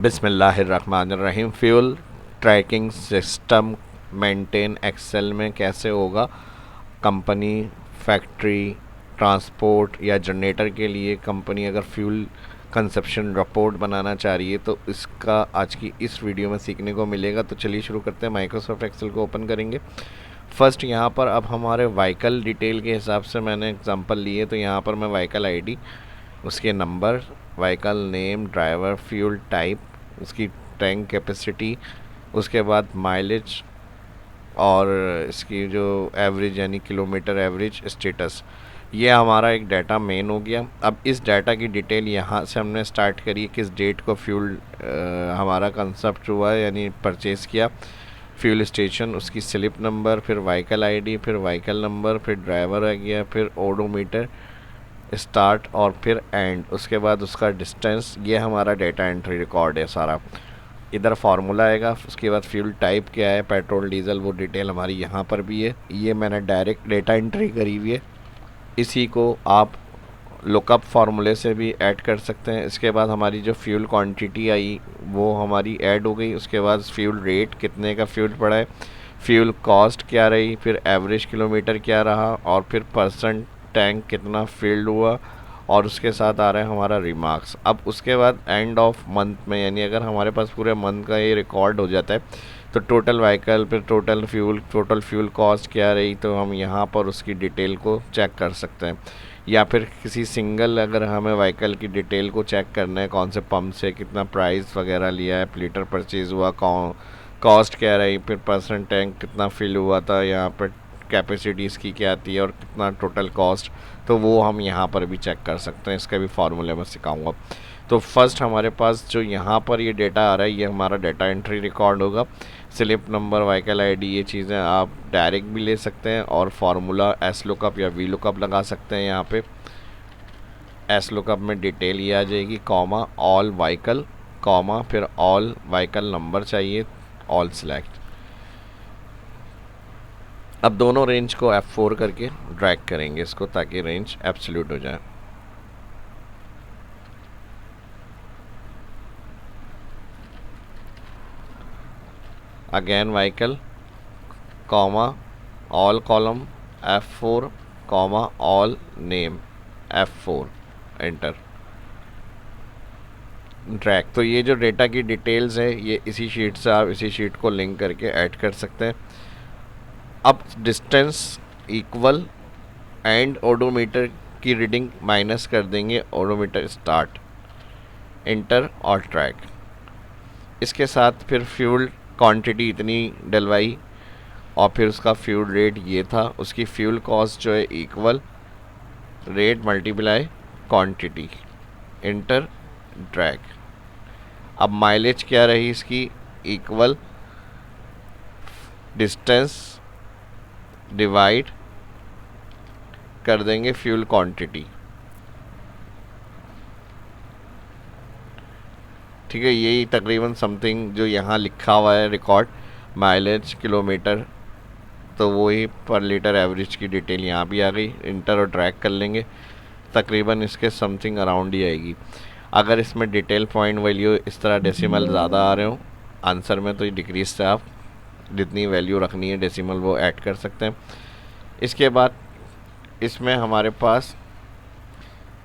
बिस्मिल्लाहिर्रहमानिर्रहीम। Fuel tracking system maintain Excel में कैसे होगा? कंपनी, फैक्ट्री, ट्रांसपोर्ट या जनरेटर के लिए कंपनी अगर फ्यूल कंजप्शन रिपोर्ट बनाना चाह रही है तो इसका आज की इस वीडियो में सीखने को मिलेगा। तो चलिए शुरू करते हैं। माइक्रोसॉफ्ट एक्सेल को ओपन करेंगे। फर्स्ट यहाँ पर अब हमारे व्हीकल डिटेल के हिसाब से मैंने एग्जांपल लिए, तो यहाँ पर मैं व्हीकल आईडी, उसके number, vehicle name, driver, fuel type, उसकी टैंक कैपेसिटी, उसके बाद माइलेज और इसकी जो एवरेज यानी किलोमीटर एवरेज, स्टेटस, ये हमारा एक डाटा मेन हो गया। अब इस डाटा की डिटेल यहाँ से हमने स्टार्ट करी, किस डेट को फ्यूल हमारा कंसेप्ट हुआ यानी परचेज़ किया, फ्यूल स्टेशन, उसकी स्लिप नंबर, फिर व्हीकल आईडी, फिर व्हीकल नंबर, फिर ड्राइवर आ गया, फिर ओडोमीटर स्टार्ट और फिर एंड, उसके बाद उसका डिस्टेंस। ये हमारा डेटा एंट्री रिकॉर्ड है सारा। इधर फार्मूला आएगा, उसके बाद फ्यूल टाइप क्या है, पेट्रोल डीजल, वो डिटेल हमारी यहाँ पर भी है। ये मैंने डायरेक्ट डेटा एंट्री करी हुई है, इसी को आप लुकअप फार्मूले से भी ऐड कर सकते हैं। इसके बाद हमारी जो फ्यूल क्वांटिटी आई वो हमारी ऐड हो गई। उसके बाद फ्यूल रेट, कितने का फ्यूल पड़ा है, फ्यूल कॉस्ट क्या रही, फिर एवरेज किलोमीटर क्या रहा, और फिर परसेंट टैंक कितना फिल्ड हुआ, और उसके साथ आ रहा है हमारा रिमार्क्स। अब उसके बाद एंड ऑफ मंथ में, यानी अगर हमारे पास पूरे मंथ का ये रिकॉर्ड हो जाता है तो टोटल व्हीकल, फिर टोटल फ्यूल कॉस्ट क्या रही, तो हम यहाँ पर उसकी डिटेल को चेक कर सकते हैं। या फिर किसी सिंगल, अगर हमें व्हीकल की डिटेल को चेक करना है, कौन से पंप से कितना प्राइस वगैरह लिया है, लीटर परचेज़ हुआ, कॉस्ट क्या रही, फिर परसेंट टैंक कितना फिल हुआ था, यहाँ पर कैपेसिटी इसकी क्या आती है और कितना टोटल कॉस्ट, तो वो हम यहाँ पर भी चेक कर सकते हैं। इसका भी फार्मूले मैं सिखाऊंगा। तो फर्स्ट हमारे पास जो यहाँ पर ये डेटा आ रहा है, ये हमारा डेटा एंट्री रिकॉर्ड होगा। स्लिप नंबर, व्हीकल आईडी, ये चीज़ें आप डायरेक्ट भी ले सकते हैं और फार्मूला एस लुकअप या वी लुकअप लगा सकते हैं। यहाँ पे एस लुकअप में डिटेल ये आ जाएगी, कॉमा ऑल व्हीकल, कॉमा फिर ऑल व्हीकल नंबर चाहिए, ऑल सेलेक्ट। अब दोनों रेंज को F4 करके ड्रैग करेंगे इसको, ताकि रेंज एब्सोल्यूट हो जाए। Again vehicle, comma all column, F4, comma all name, F4, enter, drag. तो ये जो डेटा की डिटेल्स है ये इसी शीट से आप इसी शीट को लिंक करके ऐड कर सकते हैं। अब डिस्टेंस इक्वल एंड ओडोमीटर की रीडिंग माइनस कर देंगे, ओडोमीटर स्टार्ट, इंटर और ट्रैक। इसके साथ फिर फ्यूल क्वांटिटी इतनी डलवाई और फिर उसका फ्यूल रेट ये था, उसकी फ्यूल कॉस्ट जो है equal rate multiply quantity, inter, drag. अब माइलेज क्या रही इसकी, इक्वल डिस्टेंस डिवाइड कर देंगे फ्यूल क्वांटिटी। ठीक है, यही तकरीबन समथिंग जो यहाँ लिखा हुआ है रिकॉर्ड, माइलेज, किलोमीटर, तो वही पर लीटर एवरेज की डिटेल यहाँ भी आ गई। इंटर और ड्रैग कर लेंगे, तकरीबन इसके समथिंग अराउंड ही आएगी। अगर इसमें डिटेल पॉइंट वैल्यू इस तरह डेसिमल ज़्यादा आ रहे हो आंसर में, तो ये डिक्रीज से आप जितनी वैल्यू रखनी है डेसिमल वो ऐड कर सकते हैं। इसके बाद इसमें हमारे पास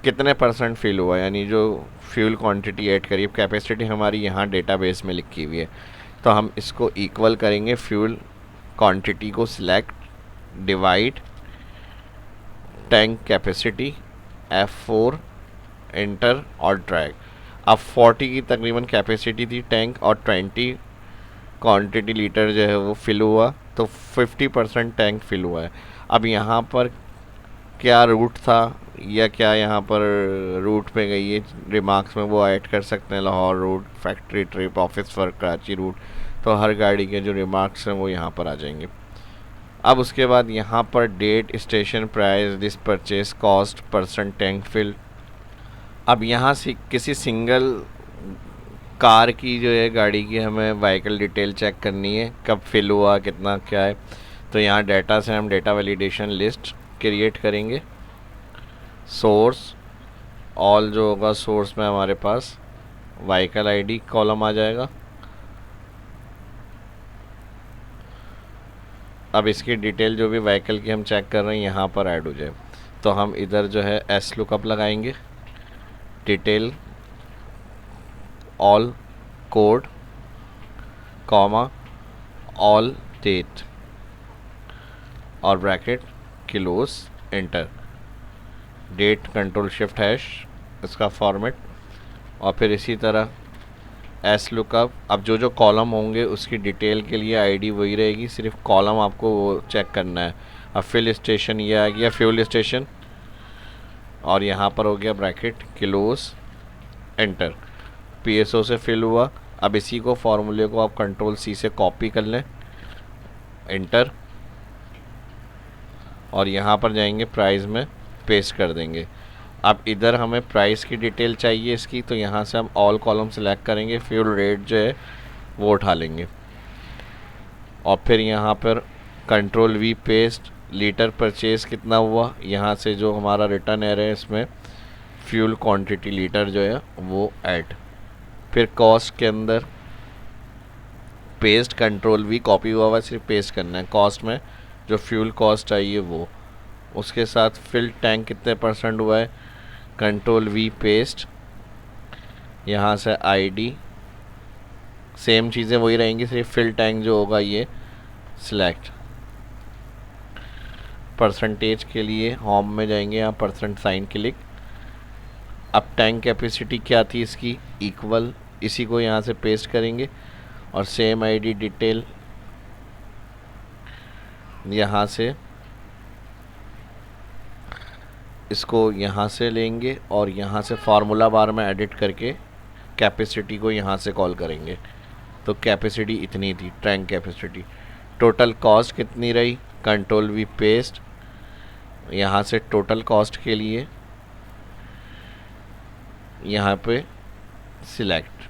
कितने परसेंट फिल हुआ, यानी जो फ्यूल क्वांटिटी ऐड करी, कैपेसिटी हमारी यहाँ डेटाबेस में लिखी हुई है, तो हम इसको इक्वल करेंगे फ्यूल क्वांटिटी को select, divide tank capacity, F4, inter और ड्रैग। अब 40 की तकरीबन कैपेसिटी थी टैंक और 20 क्वांटिटी लीटर जो है वो फिल हुआ, तो 50% टैंक फिल हुआ है। अब यहाँ पर क्या रूट था या क्या यहाँ पर रूट पे गई है रिमार्क्स में, वो ऐड कर सकते हैं। Lahore route, factory trip, office work, Karachi route, तो हर गाड़ी के जो रिमार्क्स हैं वो यहाँ पर आ जाएंगे। अब उसके बाद यहाँ पर date, station, price, this purchase, cost, percent tank fill. अब यहाँ से किसी सिंगल कार की जो है गाड़ी की हमें व्हीकल डिटेल चेक करनी है, कब फिल हुआ, कितना क्या है, तो यहाँ डाटा से हम डेटा वैलिडेशन लिस्ट क्रिएट करेंगे। सोर्स ऑल जो होगा, सोर्स में हमारे पास व्हीकल आईडी कॉलम आ जाएगा। अब इसकी डिटेल जो भी व्हीकल की हम चेक कर रहे हैं यहाँ पर ऐड हो जाए, तो हम इधर जो है एस लुकअप लगाएंगे, detail all code comma all date और bracket close, enter, date control shift hash इसका फॉर्मेट, और फिर इसी तरह एस लुकअप। अब जो जो कॉलम होंगे उसकी डिटेल के लिए आईडी वही रहेगी, सिर्फ कॉलम आपको वो चेक करना है। अब फिल स्टेशन ये आ गया, फ्यूल स्टेशन, और यहाँ पर हो गया ब्रैकेट किलोस, एंटर, पीएसओ से फिल हुआ। अब इसी को फॉर्मूले को आप कंट्रोल सी से कॉपी कर लें, एंटर, और यहाँ पर जाएंगे प्राइस में पेस्ट कर देंगे। अब इधर हमें प्राइस की डिटेल चाहिए इसकी, तो यहाँ से हम ऑल कॉलम सेलेक्ट करेंगे, फ्यूल रेट जो है वो उठा लेंगे, और फिर यहाँ पर control we paste, litre purchase कितना हुआ, यहाँ से जो हमारा रिटर्न एरर है इसमें फ्यूल क्वांटिटी लीटर जो है वो ऐड, फिर कॉस्ट के अंदर पेस्ट, कंट्रोल वी कॉपी हुआ हुआ सिर्फ पेस्ट करना है, कॉस्ट में जो फ्यूल कॉस्ट चाहिए वो, उसके साथ फिल टैंक कितने परसेंट हुआ है, कंट्रोल वी पेस्ट, यहाँ से आईडी, सेम चीज़ें वही रहेंगी, सिर्फ फिल टैंक जो होगा ये सिलेक्ट, परसेंटेज के लिए होम में जाएंगे, यहाँ परसेंट साइन क्लिक। अब टैंक कैपेसिटी क्या थी इसकी, इक्वल, इसी को यहाँ से पेस्ट करेंगे, और सेम आईडी डिटेल यहाँ से इसको यहाँ से लेंगे, और यहाँ से फार्मूला बार में एडिट करके कैपेसिटी को यहाँ से कॉल करेंगे, तो कैपेसिटी इतनी थी, टैंक कैपेसिटी। टोटल कॉस्ट कितनी रही, कंट्रोल वी पेस्ट, यहाँ से टोटल कॉस्ट के लिए यहाँ पे सिलेक्ट।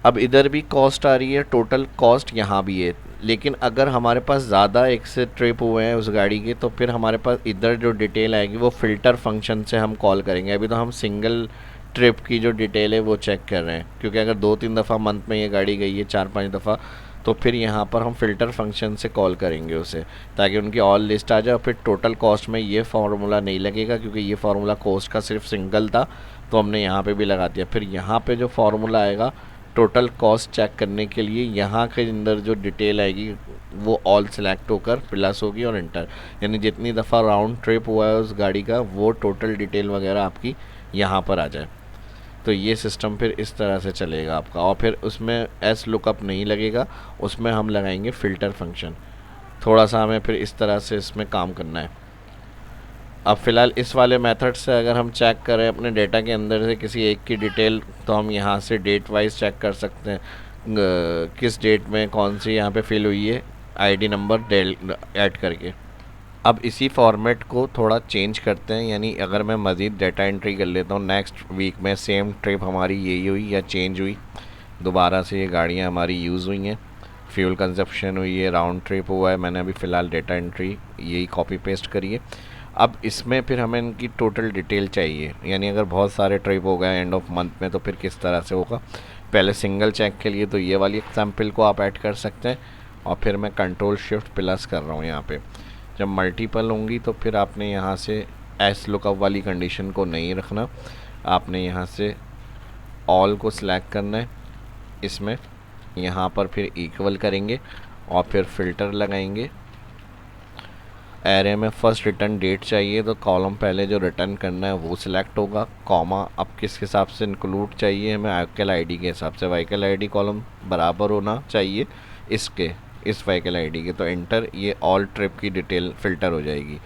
अब इधर भी कॉस्ट आ रही है, टोटल कॉस्ट यहाँ भी है, लेकिन अगर हमारे पास ज़्यादा एक से ट्रिप हुए हैं उस गाड़ी के, तो फिर हमारे पास इधर जो डिटेल आएगी वो फ़िल्टर फंक्शन से हम कॉल करेंगे। अभी तो हम सिंगल ट्रिप की जो डिटेल है वो चेक कर रहे हैं, क्योंकि अगर 2-3 दफ़ा मंथ में ये गाड़ी गई है, 4-5 दफ़ा, तो फिर यहाँ पर हम फ़िल्टर फंक्शन से कॉल करेंगे उसे, ताकि उनकी ऑल लिस्ट आ जाए। और फिर टोटल कॉस्ट में ये फार्मूला नहीं लगेगा, क्योंकि ये फार्मूला कॉस्ट का सिर्फ सिंगल था, तो हमने यहाँ पे भी लगा दिया। फिर यहाँ पे जो फार्मूला आएगा टोटल कॉस्ट चेक करने के लिए, यहाँ के अंदर जो डिटेल आएगी वो ऑल सेलेक्ट होकर प्लस होगी और इंटर, यानी जितनी दफ़ा राउंड ट्रिप हुआ है उस गाड़ी का वो टोटल डिटेल वगैरह आपकी यहाँ पर आ जाए। तो ये सिस्टम फिर इस तरह से चलेगा आपका, और फिर उसमें एस लुकअप नहीं लगेगा, उसमें हम लगाएंगे फ़िल्टर फंक्शन। थोड़ा सा हमें फिर इस तरह से इसमें काम करना है। अब फ़िलहाल इस वाले मेथड से अगर हम चेक करें अपने डेटा के अंदर से किसी एक की डिटेल, तो हम यहाँ से डेट वाइज चेक कर सकते हैं किस डेट में कौन सी यहाँ पे फिल हुई है, आईडी नंबर ऐड करके। अब इसी फॉर्मेट को थोड़ा चेंज करते हैं, यानी अगर मैं मज़ीद डेटा एंट्री कर लेता हूँ, नेक्स्ट वीक में सेम ट्रिप हमारी यही हुई या चेंज हुई, दोबारा से ये गाड़ियाँ हमारी यूज़ हुई हैं, फ्यूल कंजप्शन हुई है, राउंड ट्रिप हुआ है, मैंने अभी फ़िलहाल डेटा एंट्री यही कॉपी पेस्ट करी है। अब इसमें फिर हमें इनकी टोटल डिटेल चाहिए, यानी अगर बहुत सारे ट्रिप हो गए एंड ऑफ मंथ में तो फिर किस तरह से होगा। पहले सिंगल चेक के लिए तो ये वाली एग्जाम्पल को आप ऐड कर सकते हैं, और फिर मैं कंट्रोल शिफ्ट प्लस कर रहा हूँ यहाँ पे। जब मल्टीपल होंगी तो फिर आपने यहाँ से एस लुकअप वाली कंडीशन को नहीं रखना, आपने यहाँ से ऑल को सिलेक्ट करना है, इसमें यहाँ पर फिर इक्वल करेंगे और फिर फ़िल्टर लगाएंगे। एरे में फर्स्ट रिटर्न डेट चाहिए, तो कॉलम पहले जो रिटर्न करना है वो सिलेक्ट होगा, कॉमा अब किस हिसाब से इंक्लूड चाहिए हमें, व्हीकल आईडी के हिसाब से, व्हीकल आईडी कॉलम बराबर होना चाहिए इसके, इस व्हीकल आईडी के, तो एंटर, ये ऑल ट्रिप की डिटेल फ़िल्टर हो जाएगी।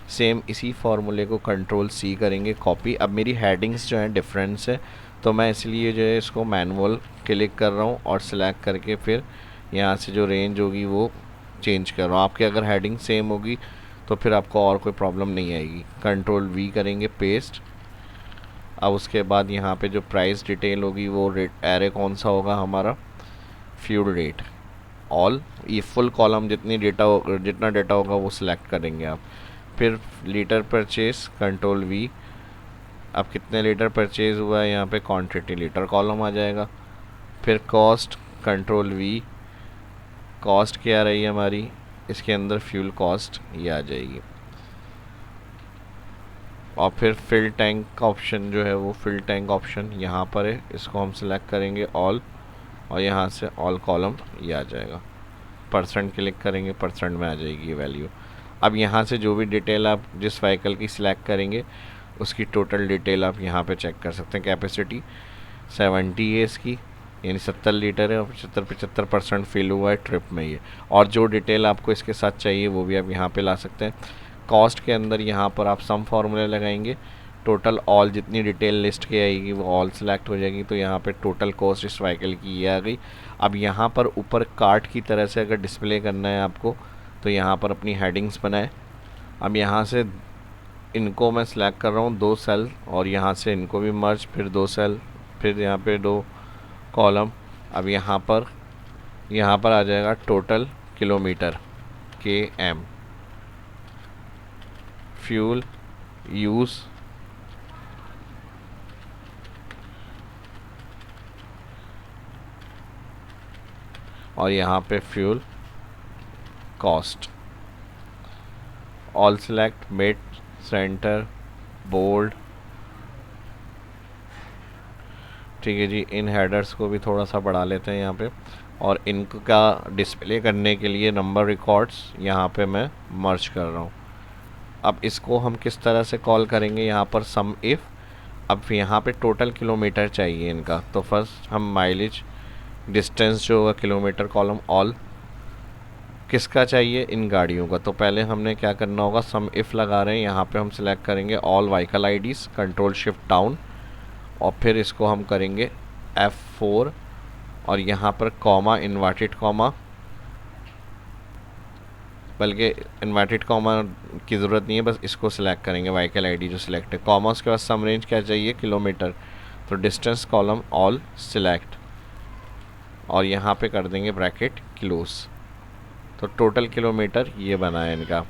सेम इसी फार्मूले को कंट्रोल सी करेंगे कॉपी। अब मेरी हेडिंग्स जो हैं डिफरेंस है, तो मैं इसलिए जो है इसको मैनुअल क्लिक कर रहा हूँ और सिलेक्ट करके फिर यहाँ से जो रेंज होगी वो चेंज कर रहा हूँ। आपकी अगर हेडिंग सेम होगी तो फिर आपको और कोई प्रॉब्लम नहीं आएगी। कंट्रोल वी करेंगे पेस्ट। अब उसके बाद यहाँ पे जो प्राइस डिटेल होगी वो रेट एरे कौन सा होगा हमारा, फ्यूल रेट ऑल, ये फुल कॉलम जितनी जितना डेटा होगा वो सिलेक्ट करेंगे आप। फिर लीटर परचेस कंट्रोल वी, अब कितने लीटर परचेज़ हुआ है, यहाँ पे क्वांटिटी लीटर कॉलम आ जाएगा। फिर कॉस्ट, कंट्रोल वी, कॉस्ट क्या रही है हमारी, इसके अंदर फ्यूल कॉस्ट ये आ जाएगी। और फिर फिल टैंक का ऑप्शन जो है वो फिल टैंक ऑप्शन यहाँ पर है, इसको हम सिलेक्ट करेंगे ऑल, और यहाँ से ऑल कॉलम ये आ जाएगा। परसेंट क्लिक करेंगे, परसेंट में आ जाएगी ये वैल्यू। अब यहाँ से जो भी डिटेल आप जिस व्हीकल की सिलेक्ट करेंगे उसकी टोटल डिटेल आप यहाँ पे चेक कर सकते हैं। कैपेसिटी 70 है इसकी, यानी 70 लीटर है, और 75% फिल हुआ है ट्रिप में ये। और जो डिटेल आपको इसके साथ चाहिए वो भी आप यहाँ पे ला सकते हैं। कॉस्ट के अंदर यहाँ पर आप सम फार्मूले लगाएंगे, टोटल ऑल जितनी डिटेल लिस्ट की आएगी वो ऑल सेलेक्ट हो जाएगी। तो यहाँ पे टोटल कॉस्ट इस व्हीकल की ये आ गई। अब यहाँ पर ऊपर कार्ट की तरह से अगर डिस्प्ले करना है आपको तो यहाँ पर अपनी हेडिंग्स बनाए। अब यहाँ से इनको मैं सिलेक्ट कर रहा हूँ 2 सेल, और यहाँ से इनको भी मर्ज, फिर 2 सेल, फिर यहाँ पे 2 कॉलम। अब यहाँ पर आ जाएगा total kilometre KM, fuel use, और यहाँ पे fuel cost. All select, mid, centre, bold. ठीक है जी, इन हेडर्स को भी थोड़ा सा बढ़ा लेते हैं यहाँ पे, और इनका डिस्प्ले करने के लिए नंबर रिकॉर्ड्स यहाँ पे मैं मर्ज कर रहा हूँ। अब इसको हम किस तरह से कॉल करेंगे, यहाँ पर सम इफ़। अब यहाँ पे टोटल किलोमीटर चाहिए इनका, तो फर्स्ट हम माइलेज, डिस्टेंस जो होगा किलोमीटर कॉलम ऑल, किसका चाहिए, इन गाड़ियों का। तो पहले हमने क्या करना होगा, सम इफ़ लगा रहे हैं, यहाँ पे हम सिलेक्ट करेंगे all vehicle IDs, control shift down, और फिर इसको हम करेंगे F4, और यहाँ पर कॉमा, इन्वर्टेड कॉमा, बल्कि इन्वर्टेड कॉमा की ज़रूरत नहीं है, बस इसको सिलेक्ट करेंगे व्हीकल आईडी जो सिलेक्ट है। कॉमा, उसके बाद सम रेंज क्या चाहिए, किलोमीटर, तो डिस्टेंस कॉलम ऑल सिलेक्ट, और यहाँ पे कर देंगे ब्रैकेट क्लोज। तो टोटल किलोमीटर ये बना है इनका।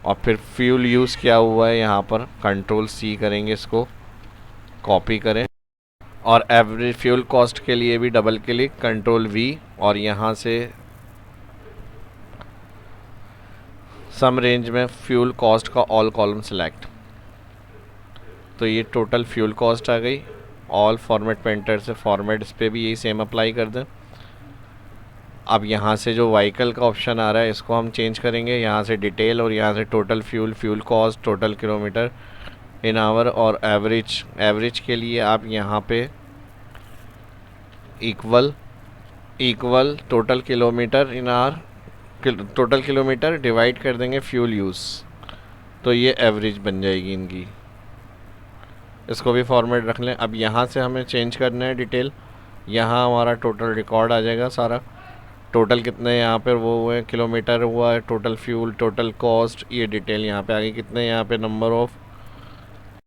और फिर फ्यूल यूज़ क्या हुआ है, यहाँ पर कंट्रोल C करेंगे, इसको कॉपी करें, और एवरेज फ्यूल कॉस्ट के लिए भी डबल क्लिक, कंट्रोल V, और यहाँ से सम रेंज में फ्यूल कॉस्ट का ऑल कॉलम सेलेक्ट। तो ये टोटल फ्यूल कॉस्ट आ गई। ऑल फॉर्मेट पेंटर से फॉर्मेट, इस पर भी यही सेम अप्लाई कर दें। अब यहाँ से जो व्हीकल का ऑप्शन आ रहा है इसको हम चेंज करेंगे, यहाँ से डिटेल, और यहाँ से total fuel cost, total kilometre in hour, और एवरेज के लिए आप यहाँ पे equal total kilometre in hour, total kilometre divide कर देंगे फ्यूल यूज़, तो ये एवरेज बन जाएगी इनकी। इसको भी फॉर्मेट रख लें। अब यहाँ से हमें चेंज करना है डिटेल, यहाँ हमारा टोटल रिकॉर्ड आ जाएगा सारा, टोटल कितने यहाँ पर वो हुए, किलोमीटर हुआ है, टोटल फ्यूल, टोटल कॉस्ट, ये डिटेल यहाँ पे आ गई, कितने यहाँ पे नंबर ऑफ